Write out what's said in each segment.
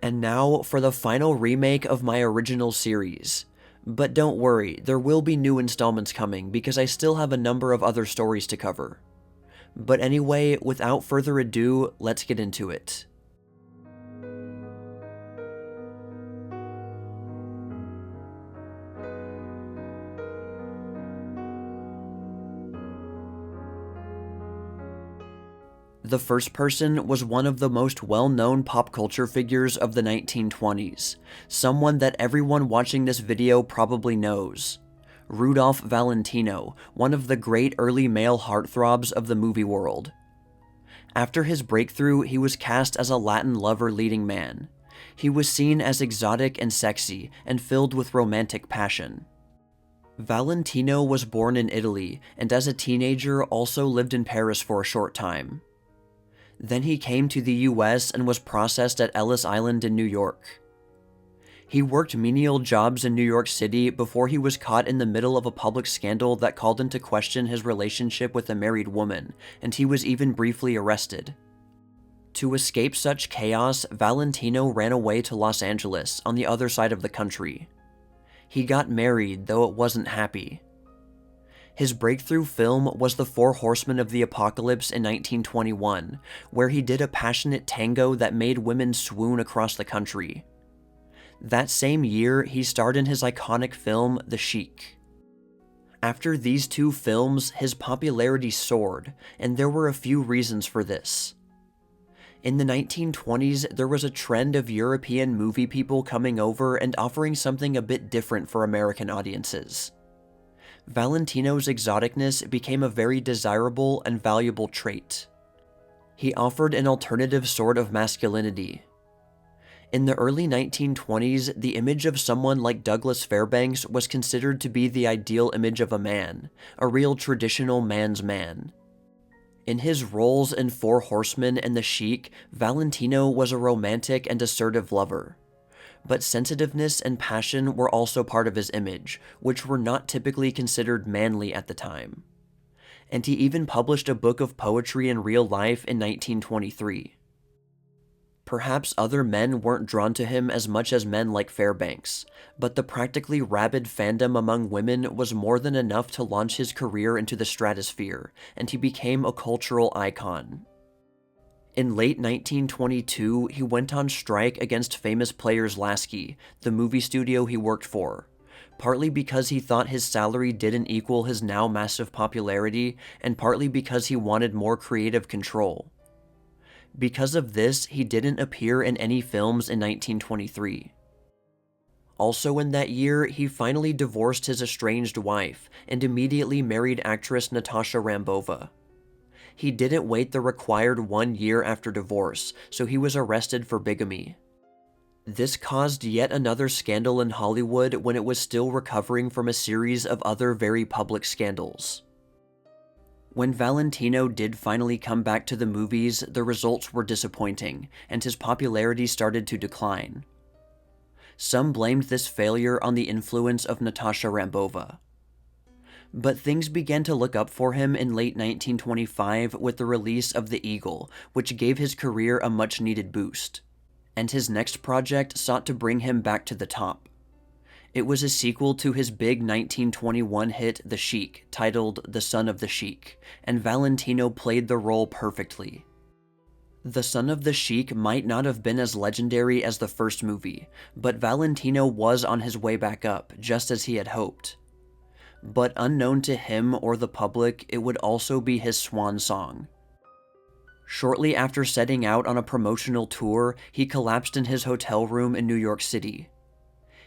And now for the final remake of my original series. But don't worry, there will be new installments coming because I still have a number of other stories to cover. But anyway, without further ado, let's get into it. The first person was one of the most well-known pop culture figures of the 1920s, someone that everyone watching this video probably knows. Rudolph Valentino, one of the great early male heartthrobs of the movie world. After his breakthrough, he was cast as a Latin lover leading man. He was seen as exotic and sexy, and filled with romantic passion. Valentino was born in Italy, and as a teenager also lived in Paris for a short time. Then he came to the US and was processed at Ellis Island in New York. He worked menial jobs in New York City before he was caught in the middle of a public scandal that called into question his relationship with a married woman, and he was even briefly arrested. To escape such chaos, Valentino ran away to Los Angeles, on the other side of the country. He got married, though it wasn't happy. His breakthrough film was The Four Horsemen of the Apocalypse in 1921, where he did a passionate tango that made women swoon across the country. That same year, he starred in his iconic film, The Sheik. After these two films, his popularity soared, and there were a few reasons for this. In the 1920s, there was a trend of European movie people coming over and offering something a bit different for American audiences. Valentino's exoticness became a very desirable and valuable trait. He offered an alternative sort of masculinity. In the early 1920s, the image of someone like Douglas Fairbanks was considered to be the ideal image of a man, a real traditional man's man. In his roles in Four Horsemen and The Sheik, Valentino was a romantic and assertive lover. But sensitiveness and passion were also part of his image, which were not typically considered manly at the time. And he even published a book of poetry in real life in 1923. Perhaps other men weren't drawn to him as much as men like Fairbanks, but the practically rabid fandom among women was more than enough to launch his career into the stratosphere, and he became a cultural icon. In late 1922, he went on strike against famous Players Lasky, the movie studio he worked for, partly because he thought his salary didn't equal his now massive popularity, and partly because he wanted more creative control. Because of this, he didn't appear in any films in 1923. Also in that year, he finally divorced his estranged wife, and immediately married actress Natasha Rambova. He didn't wait the required 1 year after divorce, so he was arrested for bigamy. This caused yet another scandal in Hollywood when it was still recovering from a series of other very public scandals. When Valentino did finally come back to the movies, the results were disappointing, and his popularity started to decline. Some blamed this failure on the influence of Natasha Rambova. But things began to look up for him in late 1925 with the release of The Eagle, which gave his career a much-needed boost. And his next project sought to bring him back to the top. It was a sequel to his big 1921 hit The Sheik, titled The Son of the Sheik, and Valentino played the role perfectly. The Son of the Sheik might not have been as legendary as the first movie, but Valentino was on his way back up, just as he had hoped. But unknown to him or the public, it would also be his swan song. Shortly after setting out on a promotional tour, he collapsed in his hotel room in New York City.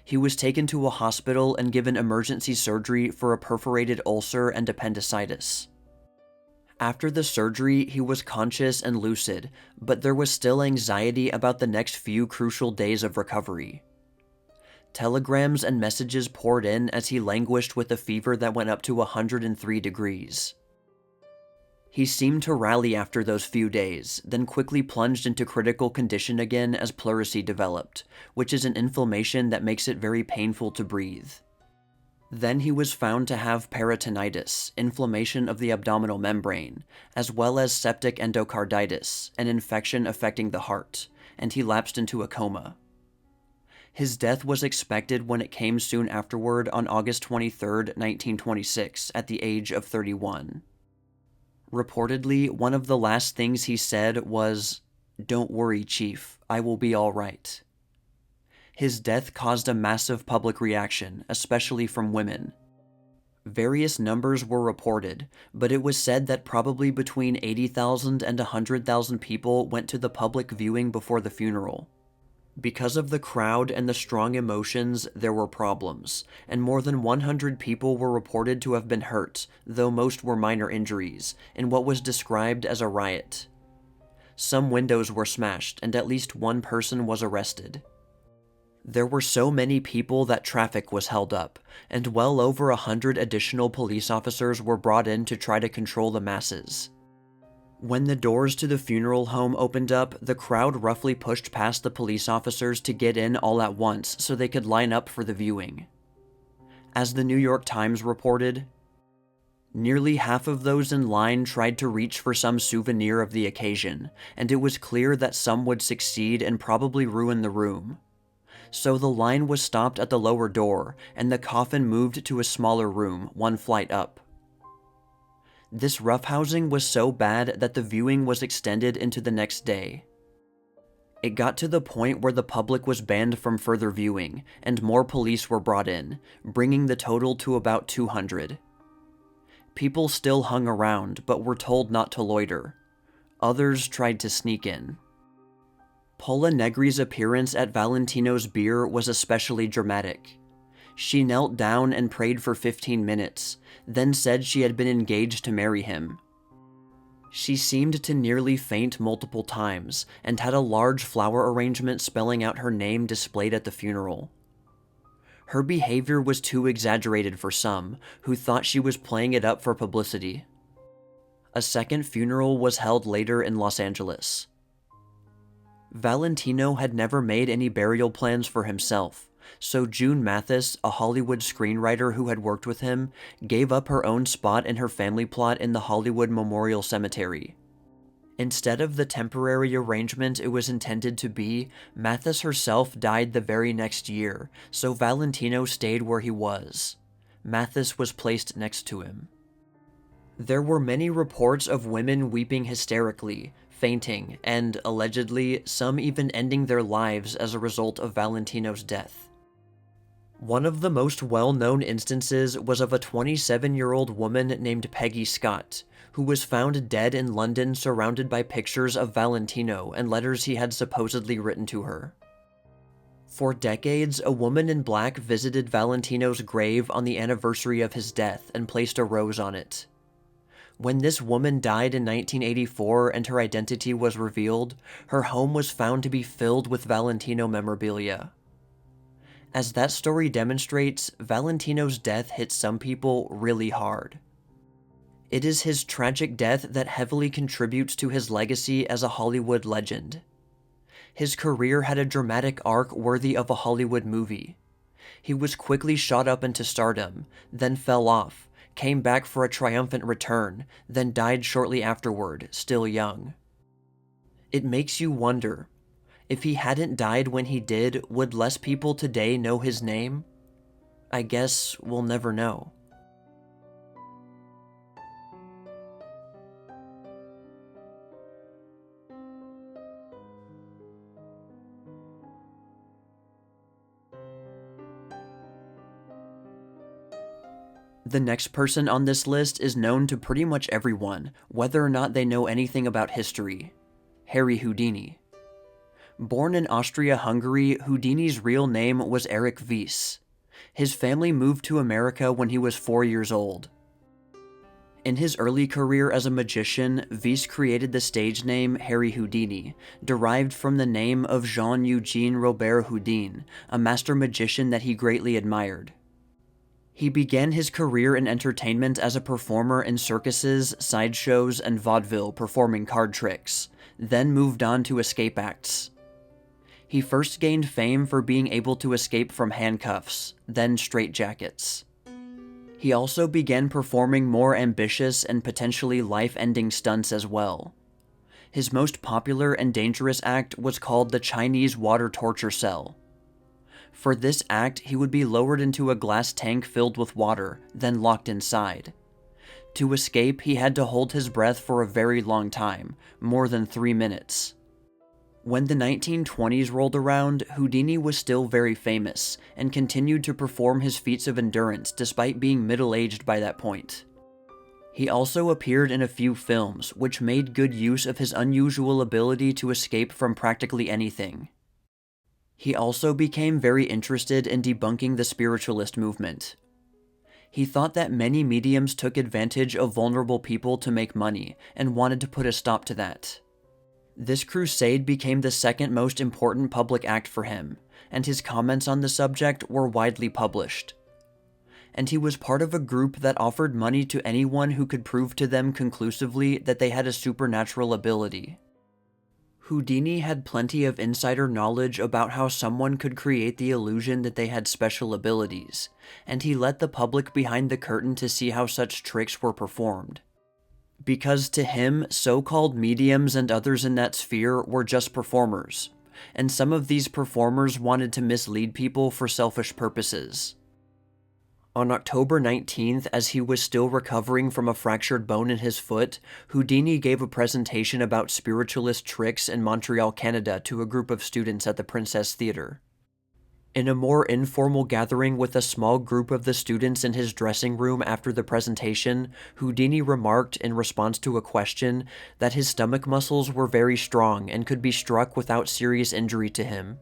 He was taken to a hospital and given emergency surgery for a perforated ulcer and appendicitis. After the surgery, he was conscious and lucid, but there was still anxiety about the next few crucial days of recovery. Telegrams and messages poured in as he languished with a fever that went up to 103 degrees. He seemed to rally after those few days, then quickly plunged into critical condition again as pleurisy developed, which is an inflammation that makes it very painful to breathe. Then he was found to have peritonitis, inflammation of the abdominal membrane, as well as septic endocarditis, an infection affecting the heart, and he lapsed into a coma. His death was expected when it came soon afterward on August 23, 1926, at the age of 31. Reportedly, one of the last things he said was, "Don't worry, Chief, I will be all right." His death caused a massive public reaction, especially from women. Various numbers were reported, but it was said that probably between 80,000 and 100,000 people went to the public viewing before the funeral. Because of the crowd and the strong emotions, there were problems, and more than 100 people were reported to have been hurt, though most were minor injuries, in what was described as a riot. Some windows were smashed, and at least one person was arrested. There were so many people that traffic was held up, and well over 100 additional police officers were brought in to try to control the masses. When the doors to the funeral home opened up, the crowd roughly pushed past the police officers to get in all at once so they could line up for the viewing. As the New York Times reported, nearly half of those in line tried to reach for some souvenir of the occasion, and it was clear that some would succeed and probably ruin the room. So the line was stopped at the lower door, and the coffin moved to a smaller room, one flight up. This roughhousing was so bad that the viewing was extended into the next day. It got to the point where the public was banned from further viewing, and more police were brought in, bringing the total to about 200. People still hung around, but were told not to loiter. Others tried to sneak in. Paula Negri's appearance at Valentino's bier was especially dramatic. She knelt down and prayed for 15 minutes, then said she had been engaged to marry him. She seemed to nearly faint multiple times, and had a large flower arrangement spelling out her name displayed at the funeral. Her behavior was too exaggerated for some, who thought she was playing it up for publicity. A second funeral was held later in Los Angeles. Valentino had never made any burial plans for himself, so June Mathis, a Hollywood screenwriter who had worked with him, gave up her own spot in her family plot in the Hollywood Memorial Cemetery. Instead of the temporary arrangement it was intended to be, Mathis herself died the very next year, so Valentino stayed where he was. Mathis was placed next to him. There were many reports of women weeping hysterically, fainting, and, allegedly, some even ending their lives as a result of Valentino's death. One of the most well-known instances was of a 27-year-old woman named Peggy Scott, who was found dead in London surrounded by pictures of Valentino and letters he had supposedly written to her. For decades, a woman in black visited Valentino's grave on the anniversary of his death and placed a rose on it. When this woman died in 1984 and her identity was revealed, her home was found to be filled with Valentino memorabilia. As that story demonstrates, Valentino's death hit some people really hard. It is his tragic death that heavily contributes to his legacy as a Hollywood legend. His career had a dramatic arc worthy of a Hollywood movie. He was quickly shot up into stardom, then fell off, came back for a triumphant return, then died shortly afterward, still young. It makes you wonder, if he hadn't died when he did, would less people today know his name? I guess we'll never know. The next person on this list is known to pretty much everyone, whether or not they know anything about history. Harry Houdini. Born in Austria-Hungary, Houdini's real name was Erich Wies. His family moved to America when he was 4 years old. In his early career as a magician, Wies created the stage name Harry Houdini, derived from the name of Jean-Eugène Robert Houdin, a master magician that he greatly admired. He began his career in entertainment as a performer in circuses, sideshows, and vaudeville performing card tricks, then moved on to escape acts. He first gained fame for being able to escape from handcuffs, then straitjackets. He also began performing more ambitious and potentially life-ending stunts as well. His most popular and dangerous act was called the Chinese water torture cell. For this act, he would be lowered into a glass tank filled with water, then locked inside. To escape, he had to hold his breath for a very long time, more than 3 minutes. When the 1920s rolled around, Houdini was still very famous, and continued to perform his feats of endurance despite being middle-aged by that point. He also appeared in a few films, which made good use of his unusual ability to escape from practically anything. He also became very interested in debunking the spiritualist movement. He thought that many mediums took advantage of vulnerable people to make money, and wanted to put a stop to that. This crusade became the second most important public act for him, and his comments on the subject were widely published. And he was part of a group that offered money to anyone who could prove to them conclusively that they had a supernatural ability. Houdini had plenty of insider knowledge about how someone could create the illusion that they had special abilities, and he let the public behind the curtain to see how such tricks were performed. Because to him, so-called mediums and others in that sphere were just performers, and some of these performers wanted to mislead people for selfish purposes. On October 19th, as he was still recovering from a fractured bone in his foot, Houdini gave a presentation about spiritualist tricks in Montreal, Canada to a group of students at the Princess Theatre. In a more informal gathering with a small group of the students in his dressing room after the presentation, Houdini remarked in response to a question that his stomach muscles were very strong and could be struck without serious injury to him.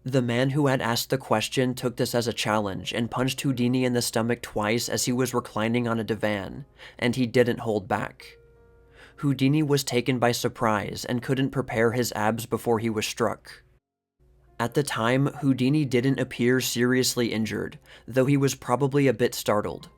The man who had asked the question took this as a challenge and punched Houdini in the stomach twice as he was reclining on a divan, and he didn't hold back. Houdini was taken by surprise and couldn't prepare his abs before he was struck. At the time, Houdini didn't appear seriously injured, though he was probably a bit startled.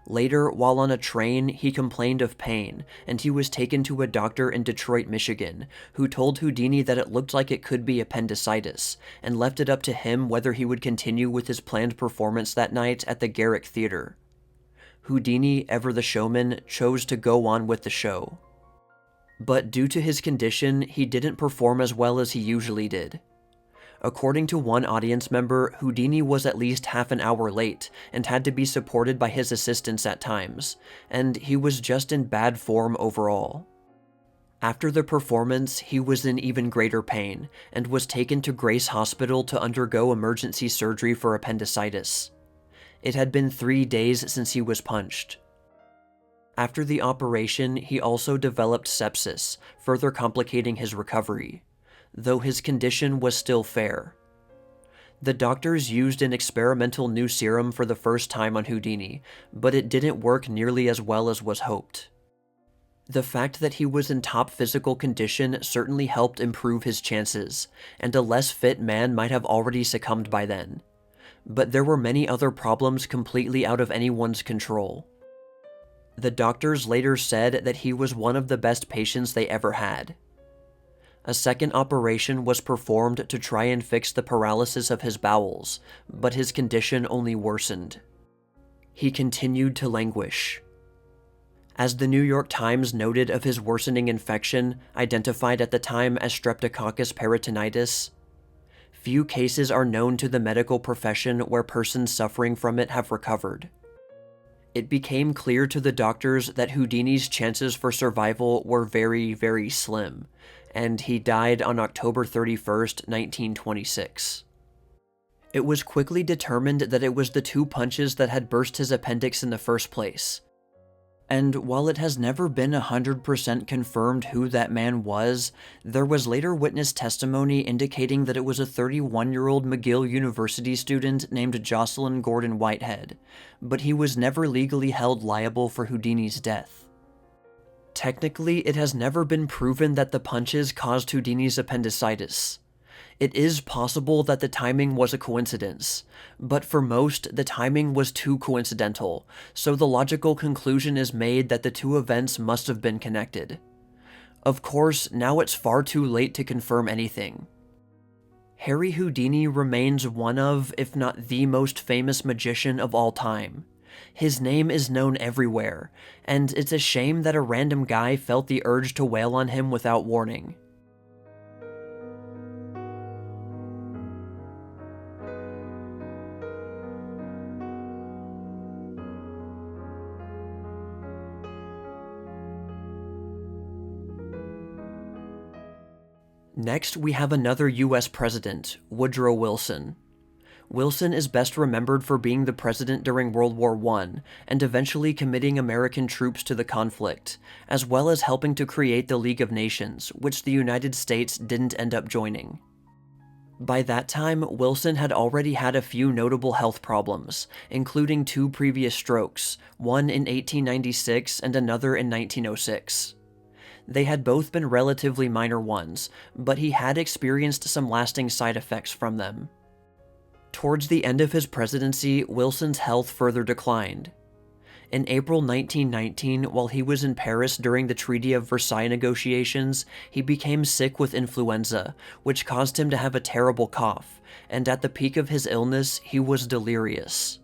Later, while on a train, he complained of pain, and he was taken to a doctor in Detroit, Michigan, who told Houdini that it looked like it could be appendicitis, and left it up to him whether he would continue with his planned performance that night at the Garrick Theatre. Houdini, ever the showman, chose to go on with the show. But due to his condition, he didn't perform as well as he usually did. According to one audience member, Houdini was at least half an hour late and had to be supported by his assistants at times, and he was just in bad form overall. After the performance, he was in even greater pain and was taken to Grace Hospital to undergo emergency surgery for appendicitis. It had been 3 days since he was punched. After the operation, he also developed sepsis, further complicating his recovery, though his condition was still fair. The doctors used an experimental new serum for the first time on Houdini, but it didn't work nearly as well as was hoped. The fact that he was in top physical condition certainly helped improve his chances, and a less fit man might have already succumbed by then. But there were many other problems completely out of anyone's control. The doctors later said that he was one of the best patients they ever had. A second operation was performed to try and fix the paralysis of his bowels, but his condition only worsened. He continued to languish. As the New York Times noted of his worsening infection, identified at the time as Streptococcus peritonitis, few cases are known to the medical profession where persons suffering from it have recovered. It became clear to the doctors that Houdini's chances for survival were very, very slim, and he died on October 31st, 1926. It was quickly determined that it was the 2 punches that had burst his appendix in the first place. And while it has never been 100% confirmed who that man was, there was later witness testimony indicating that it was a 31-year-old McGill University student named Jocelyn Gordon Whitehead, but he was never legally held liable for Houdini's death. Technically, it has never been proven that the punches caused Houdini's appendicitis. It is possible that the timing was a coincidence, but for most, the timing was too coincidental, so the logical conclusion is made that the 2 events must have been connected. Of course, now it's far too late to confirm anything. Harry Houdini remains one of, if not the most famous magician of all time. His name is known everywhere, and it's a shame that a random guy felt the urge to wail on him without warning. Next, we have another US president, Woodrow Wilson. Wilson is best remembered for being the president during World War I and eventually committing American troops to the conflict, as well as helping to create the League of Nations, which the United States didn't end up joining. By that time, Wilson had already had a few notable health problems, including 2 previous strokes, one in 1896 and another in 1906. They had both been relatively minor ones, but he had experienced some lasting side effects from them. Towards the end of his presidency, Wilson's health further declined. In April 1919, while he was in Paris during the Treaty of Versailles negotiations, he became sick with influenza, which caused him to have a terrible cough, and at the peak of his illness, he was delirious.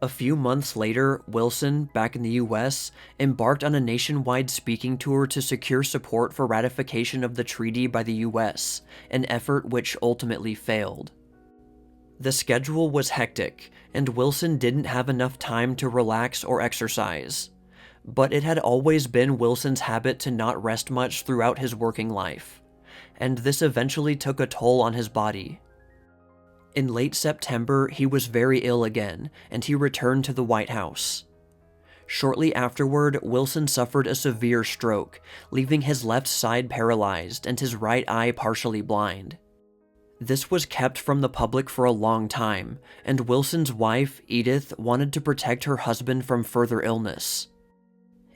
A few months later, Wilson, back in the US, embarked on a nationwide speaking tour to secure support for ratification of the treaty by the US, an effort which ultimately failed. The schedule was hectic, and Wilson didn't have enough time to relax or exercise. But it had always been Wilson's habit to not rest much throughout his working life, and this eventually took a toll on his body. In late September, he was very ill again, and he returned to the White House. Shortly afterward, Wilson suffered a severe stroke, leaving his left side paralyzed and his right eye partially blind. This was kept from the public for a long time, and Wilson's wife, Edith, wanted to protect her husband from further illness.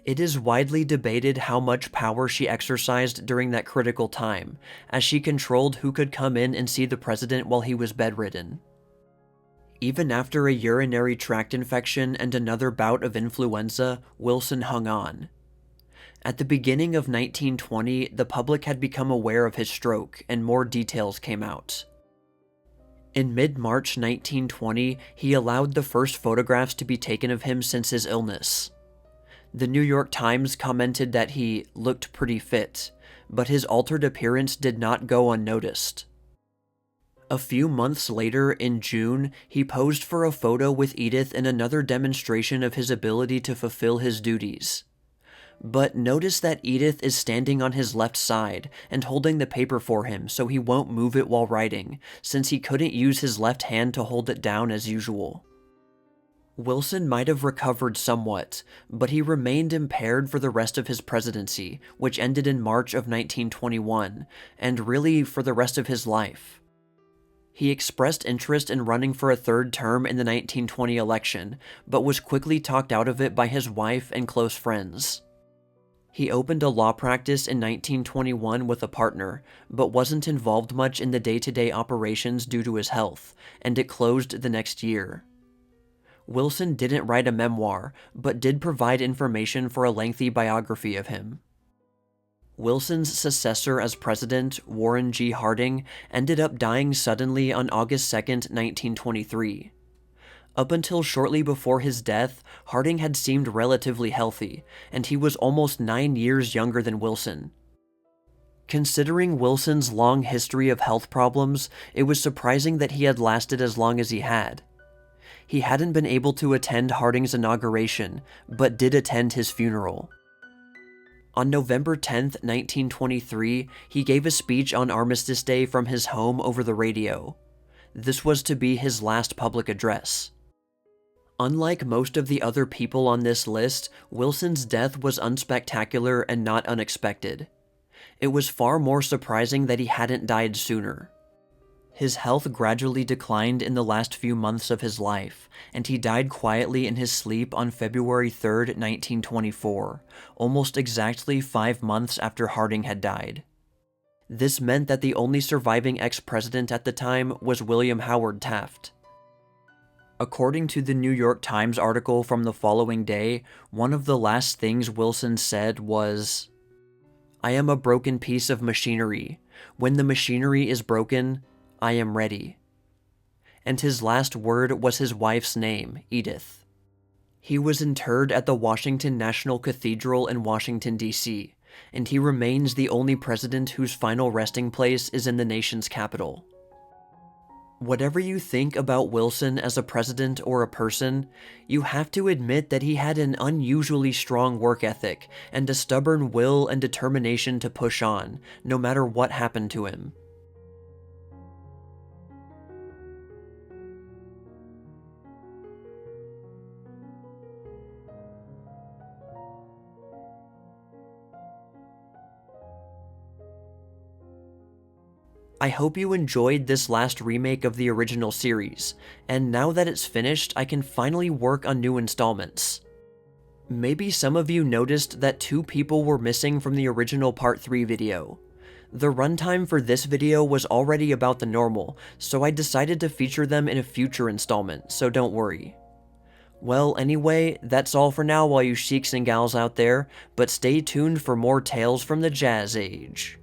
It is widely debated how much power she exercised during that critical time, as she controlled who could come in and see the president while he was bedridden. Even after a urinary tract infection and another bout of influenza, Wilson hung on. At the beginning of 1920, the public had become aware of his stroke, and more details came out. In mid-March 1920, he allowed the first photographs to be taken of him since his illness. The New York Times commented that he looked pretty fit, but his altered appearance did not go unnoticed. A few months later, in June, he posed for a photo with Edith in another demonstration of his ability to fulfill his duties. But notice that Edith is standing on his left side and holding the paper for him so he won't move it while writing, since he couldn't use his left hand to hold it down as usual. Wilson might have recovered somewhat, but he remained impaired for the rest of his presidency, which ended in March of 1921, and really for the rest of his life. He expressed interest in running for a third term in the 1920 election, but was quickly talked out of it by his wife and close friends. He opened a law practice in 1921 with a partner, but wasn't involved much in the day-to-day operations due to his health, and it closed the next year. Wilson didn't write a memoir, but did provide information for a lengthy biography of him. Wilson's successor as president, Warren G. Harding, ended up dying suddenly on August 2, 1923. Up until shortly before his death, Harding had seemed relatively healthy, and he was almost 9 years younger than Wilson. Considering Wilson's long history of health problems, it was surprising that he had lasted as long as he had. He hadn't been able to attend Harding's inauguration, but did attend his funeral. On November 10, 1923, he gave a speech on Armistice Day from his home over the radio. This was to be his last public address. Unlike most of the other people on this list, Wilson's death was unspectacular and not unexpected. It was far more surprising that he hadn't died sooner. His health gradually declined in the last few months of his life, and he died quietly in his sleep on February 3, 1924, almost exactly 5 months after Harding had died. This meant that the only surviving ex-president at the time was William Howard Taft. According to the New York Times article from the following day, one of the last things Wilson said was, "I am a broken piece of machinery. When the machinery is broken, I am ready." And his last word was his wife's name, Edith. He was interred at the Washington National Cathedral in Washington, D.C., and he remains the only president whose final resting place is in the nation's capital. Whatever you think about Wilson as a president or a person, you have to admit that he had an unusually strong work ethic and a stubborn will and determination to push on, no matter what happened to him. I hope you enjoyed this last remake of the original series, and now that it's finished, I can finally work on new installments. Maybe some of you noticed that 2 people were missing from the original Part 3 video. The runtime for this video was already about the normal, so I decided to feature them in a future installment, so don't worry. Well, anyway, that's all for now, all you sheiks and gals out there, but stay tuned for more tales from the Jazz Age.